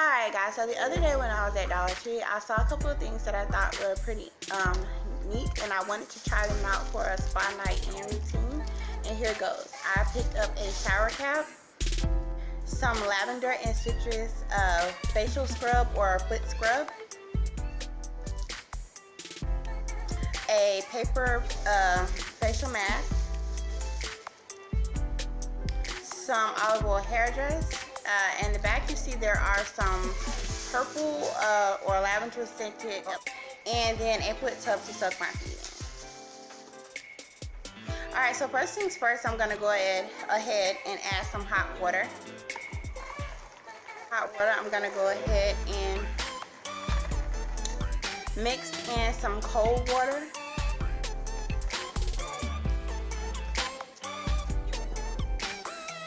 Alright guys, so the other day when I was at Dollar Tree, I saw a couple of things that I thought were pretty neat, and I wanted to try them out for a spa night and routine. And here goes. I picked up a shower cap, some lavender and citrus facial scrub or foot scrub, a paper facial mask, some olive oil hair dress. In the back you see there are some purple or lavender scented, and then a foot tub to soak my feet in. Alright, so first things first, I'm going to go ahead and add some hot water. I'm going to go ahead and mix in some cold water.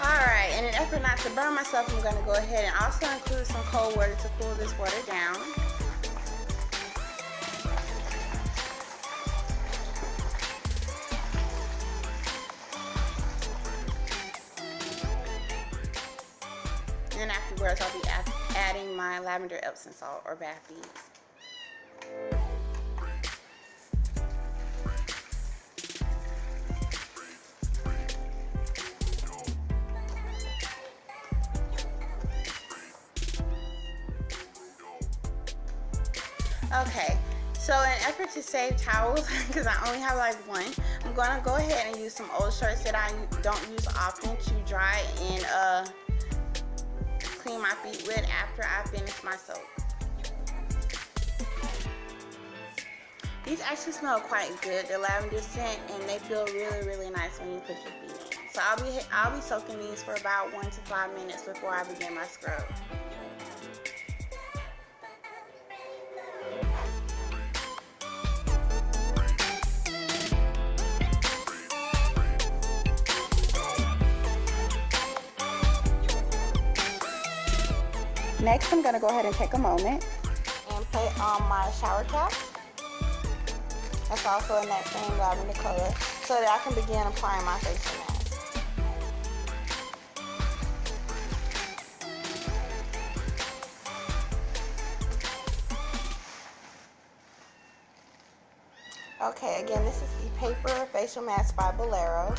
Alright, in an effort not to burn myself, I'm going to go ahead and also include some cold water to cool this water down. And then afterwards, I'll be adding my lavender Epsom salt or bath beads. Okay, so in an effort to save towels, because I only have like one, I'm going to go ahead and use some old shirts that I don't use often to dry and clean my feet with after I finish my soak. These actually smell quite good, the lavender scent, and they feel really, really nice when you put your feet in. So I'll be soaking these for about 1 to 5 minutes before I begin my scrub. Next, I'm going to go ahead and take a moment and put on my shower cap. That's also in that same lavender color, so that I can begin applying my facial mask. Okay, again, this is the paper facial mask by Bolero.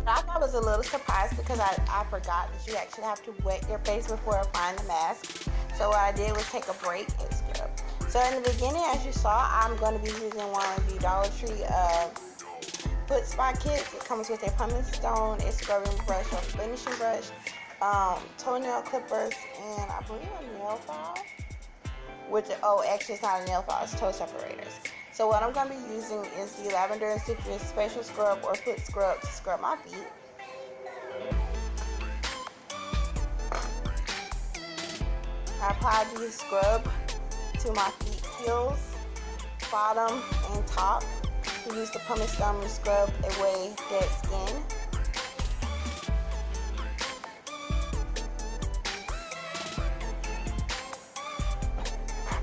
I was a little surprised because I forgot that you actually have to wet your face before applying the mask. So what I did was take a break and scrub. So in the beginning, as you saw, I'm going to be using one of the Dollar Tree foot spa kits. It comes with a pumice stone, a scrubbing brush or finishing brush, toenail clippers, and I believe a nail file. Actually it's not a nail file, it's toe separators. So what I'm going to be using is the lavender and citrus facial scrub or foot scrub to scrub my feet. I applied the scrub to my feet heels, bottom, and top. To use the pumice stone to scrub away dead skin.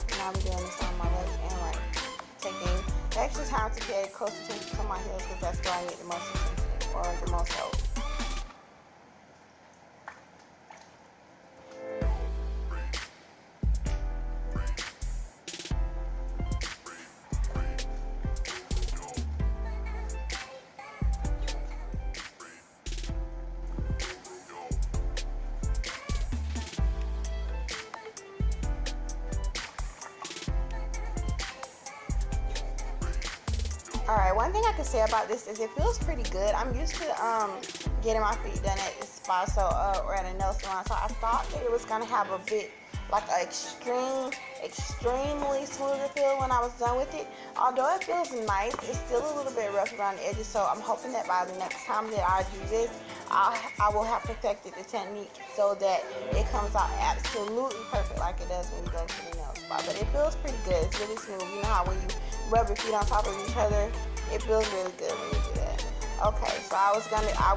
And I'll be doing this on my left and right. Taking extra time to pay close attention to my heels because that's where I need the most attention or the most help. Alright, one thing I can say about this is it feels pretty good. I'm used to getting my feet done at the spa or at a nail salon, so I thought that it was going to have a bit like an extremely smoother feel when I was done with it. Although it feels nice, it's still a little bit rough around the edges, so I'm hoping that by the next time that I do this, I will have perfected the technique so that it comes out absolutely perfect like it does when you go to the nail spa. But it feels pretty good. It's really smooth. You know how when you rub your feet on top of each other, it feels really good when you do that. Okay, so I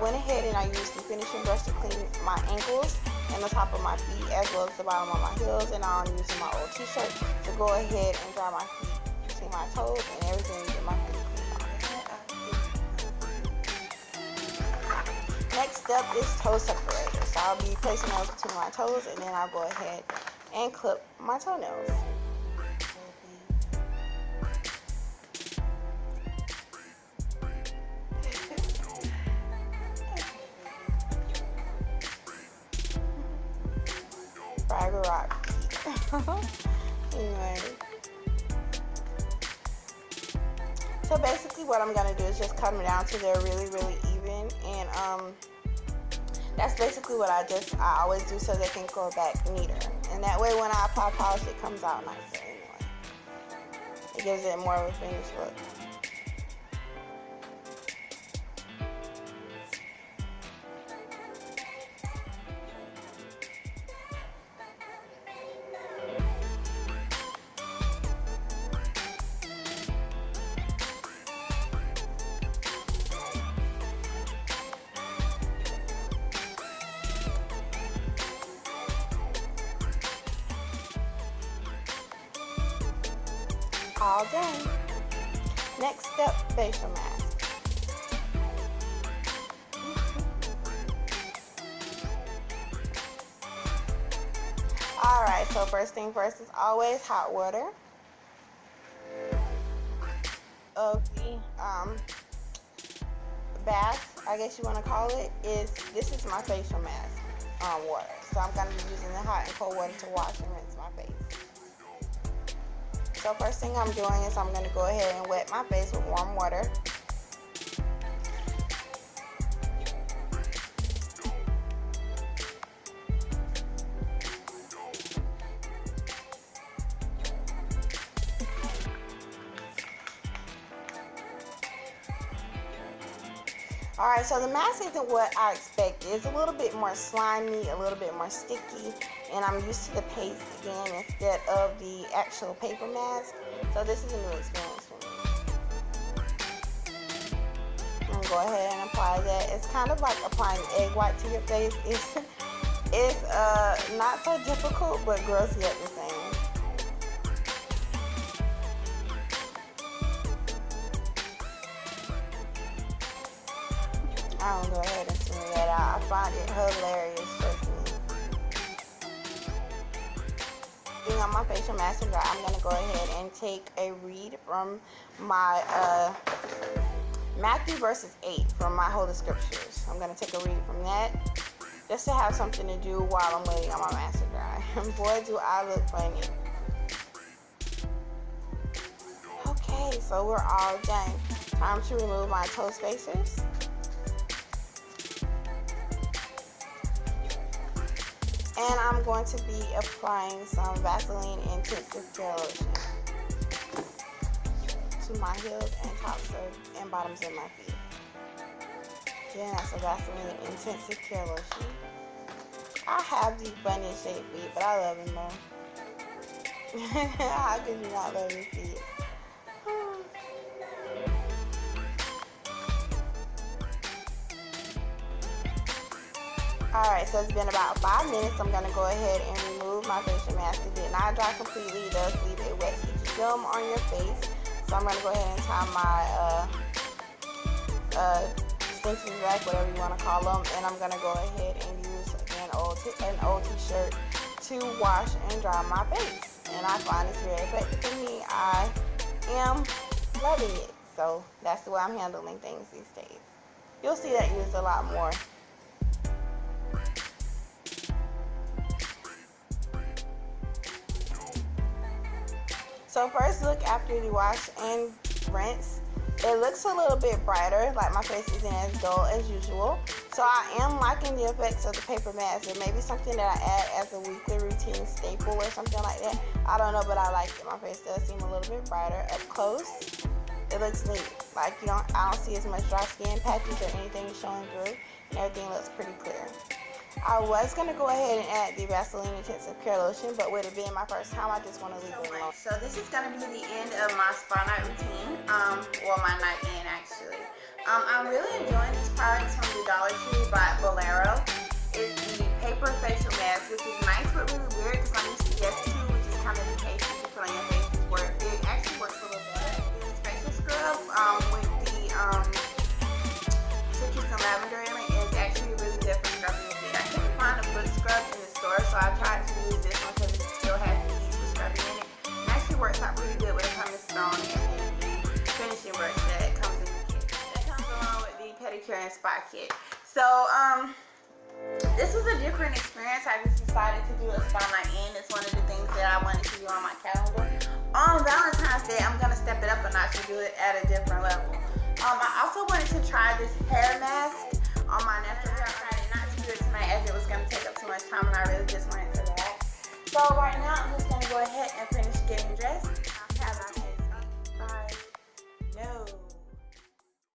went ahead and I used the finishing brush to clean my ankles and the top of my feet as well as the bottom of my heels, and I'm using my old t-shirt to go ahead and dry my feet between my toes and everything, get my feet step is toe separator. So I'll be placing those between my toes, and then I'll go ahead and clip my toenails. Fraggle Rock. Anyway. So basically what I'm going to do is just cut them down till they're really, really even. And that's basically what I always do so they can go back neater. And that way when I apply polish, it comes out nicer anyway. It gives it more of a finished look. All done. Next step, facial mask. Alright, so first thing first is always hot water. Of the bath, I guess you want to call it, this is my facial mask water. So I'm going to be using the hot and cold water to wash and rinse my face. So first thing I'm doing is I'm going to go ahead and wet my face with warm water. Alright, so the mask isn't what I expected. It's a little bit more slimy, a little bit more sticky, and I'm used to the paste again instead of the actual paper mask. So this is a new experience for me. I'm going to go ahead and apply that. It's kind of like applying egg white to your face. It's not so difficult, but gross yet the same. I'm going to go ahead and smooth that out. I find it hilarious personally. Being on my facial mask to dry, I'm going to go ahead and take a read from my Matthew verses 8 from my Holy Scriptures. I'm going to take a read from that just to have something to do while I'm waiting on my mask to dry. And boy, do I look funny. Okay, so we're all done. Time to remove my toe spacers. And I'm going to be applying some Vaseline Intensive Care Lotion to my heels and tops and bottoms of my feet. Again, that's a Vaseline Intensive Care Lotion. I have these bunny shaped feet, but I love them though. How could you not love your feet? Alright, so it's been about 5 minutes. I'm going to go ahead and remove my facial mask. It did not dry completely. It does leave a wet sticky film on your face. So I'm going to go ahead and tie my extensions back, whatever you want to call them. And I'm going to go ahead and use an old t-shirt to wash and dry my face. And I find it's very effective for me. I am loving it. So that's the way I'm handling things these days. You'll see that used a lot more. So first look after the wash and rinse, it looks a little bit brighter, like my face isn't as dull as usual. So I am liking the effects of the paper mask. It may be something that I add as a weekly routine staple or something like that. I don't know, but I like it. My face does seem a little bit brighter up close. It looks neat. Like I don't see as much dry skin patches or anything showing through, and everything looks pretty clear. I was going to go ahead and add the Vaseline Intensive Care Lotion, but with it being my first time, I just want to leave it alone. So this is going to be the end of my spa night routine, or my night in actually. I'm really enjoying these products from the Dollar Tree by Bolero. It's the paper facial mask, which is nice but really weird because I'm used to Yes To, which is kind of the paste that you put on your face. It actually works a little better. This facial scrub with the citrus and lavender in it is actually really good manicure and spa kit. So this was a different experience. I just decided to do a spa night in. It's one of the things that I wanted to do on my calendar. On Valentine's Day, I'm gonna step it up a notch and do it at a different level. I also wanted to try this hair mask on my natural hair. I decided not to do it tonight as it was gonna take up too much time, and I really just went for that. So right now, I'm just gonna go ahead and finish getting